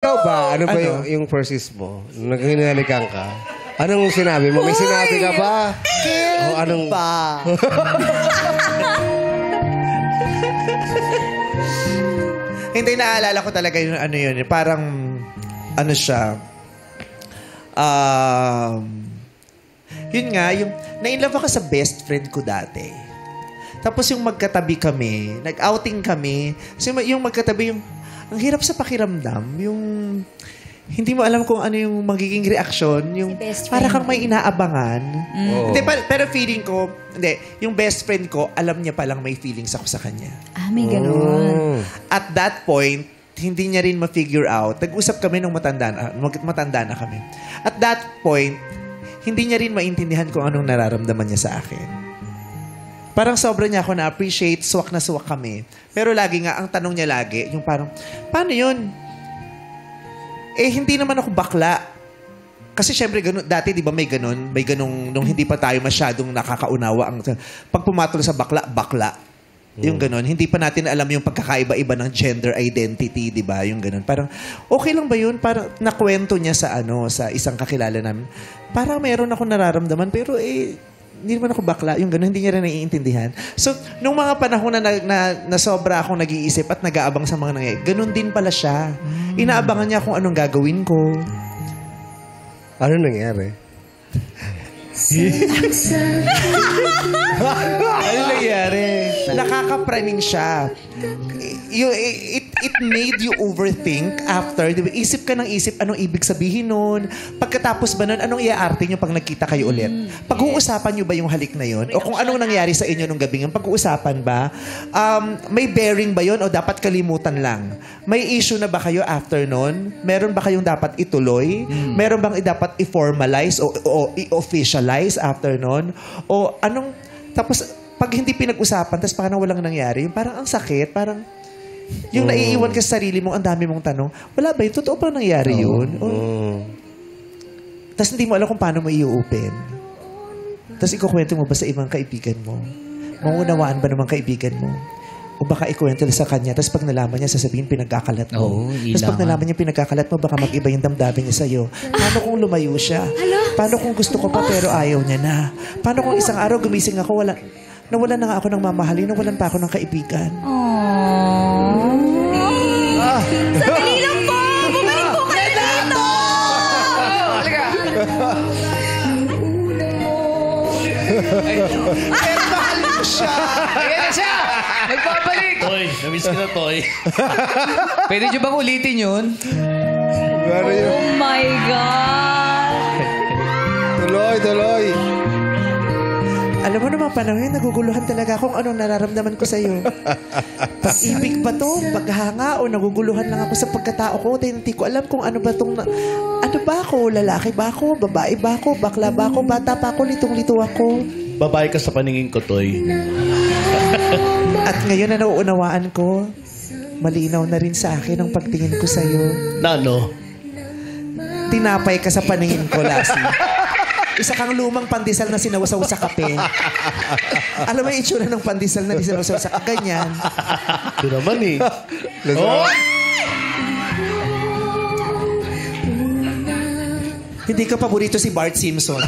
Ikaw ba? Ano ba yung first kiss mo? Nung naghinalikan ka? Anong sinabi mo? May sinabi ka ba? O anong... ba? Hindi, naalala ko talaga yung ano yun. Parang, ano siya. Yun nga, yung na-inlove ako sa best friend ko dati. Tapos yung magkatabi kami, nag-outing kami. So yung magkatabi, yung, ang hirap sa pakiramdam, yung hindi mo alam kung ano yung magiging reaksyon, yung para kang may inaabangan. Hindi, pero feeling ko, hindi, yung best friend ko, alam niya palang may feelings ako sa kanya. Ah, may ganun. At that point, hindi niya rin ma-figure out. Nag-usap kami nung matanda na kami. At that point, hindi niya rin maintindihan kung anong nararamdaman niya sa akin. Parang sobra niya ako na-appreciate, swak na swak kami. Pero lagi nga, ang tanong niya lagi, yung parang, paano yun? Eh, hindi naman ako bakla. Kasi syempre, ganun, dati di ba may ganung, nung hindi pa tayo masyadong nakakaunawa. Pag pumatol sa bakla, bakla. Yung ganun. Hindi pa natin alam yung pagkakaiba-iba ng gender identity, di ba? Yung ganun. Parang, okay lang ba yun? Parang nakwento niya sa isang kakilala namin. Parang meron ako nararamdaman, pero hindi naman ako bakla. Yung gano'n, hindi niya rin naiintindihan. So, nung mga panahon na sobra akong nag-iisip at nag-aabang sa mga nangyayari, ganun din pala siya. Inaabangan niya kung anong gagawin ko. Ano nangyari? Ano nangyari? Nakakapraning siya. It made you overthink after. Diba? Isip ka ng isip, anong ibig sabihin nun? Pagkatapos ba nun, anong iaarte nyo pag nagkita kayo ulit? Pag-uusapan nyo ba yung halik na yun? O kung anong nangyari sa inyo nung gabi yun? Pag-uusapan ba? May bearing ba yun o dapat kalimutan lang? May issue na ba kayo after nun? Meron ba kayong dapat ituloy? Meron bang dapat i-formalize o i-officialize after nun? O anong... Tapos, pag hindi pinag-usapan, tapos parang walang nangyari, yung parang ang sakit, parang... Yung naiiwan ka sa sarili mo, ang dami mong tanong, wala ba yun? Totoo pa nangyari yun? Tapos hindi mo alam kung paano mo i-open. Tapos ikukwento mo ba sa ibang kaibigan mo? Maunawaan ba naman kaibigan mo? O baka ikwento sa kanya, tapos pag nalaman niya, sasabihin pinagkakalat mo. Tapos pag nalaman niya pinagkakalat mo, baka mag-iba yung damdamin niya sa'yo. Paano kung lumayo siya? Paano kung gusto ko pa pero ayaw niya na? Paano kung isang araw gumising ako, nawalan na nga ako ng mamahalin, nawalan pa ako ng kaibigan? Sandali lang po! Bumalik po kayo dito! Pero mahal mo siya! Ayan na siya! Nagpapalik! Toy, namiss ko na, Toy. Pwede nyo bang ulitin yun? Oh my God! Tuloy. Alam mo naman, panahon yun, naguguluhan talaga kung anong nararamdaman ko sa'yo. Pag-ibig ba to? Paghanga? O naguguluhan lang ako sa pagkatao ko? Dahil hindi ko alam kung ano ba tong... Ano ba ako? Lalaki ba ako? Babae ba ako? Bakla ba ako? Bata pa ako? Litong-lito ako? Babae ka sa paningin ko, Toy. At ngayon na nauunawaan ko, malinaw na rin sa akin ang pagtingin ko sa'yo. Nano? Tinapay ka sa paningin ko, Lassie. Isa kang lumang pandesal na sinawasaw sa kape. Alam mo yung itsura ng pandesal na sinawasaw sa kape? Ganyan. Ito naman eh. Oh? Hindi ka paborito si Bart Simpson.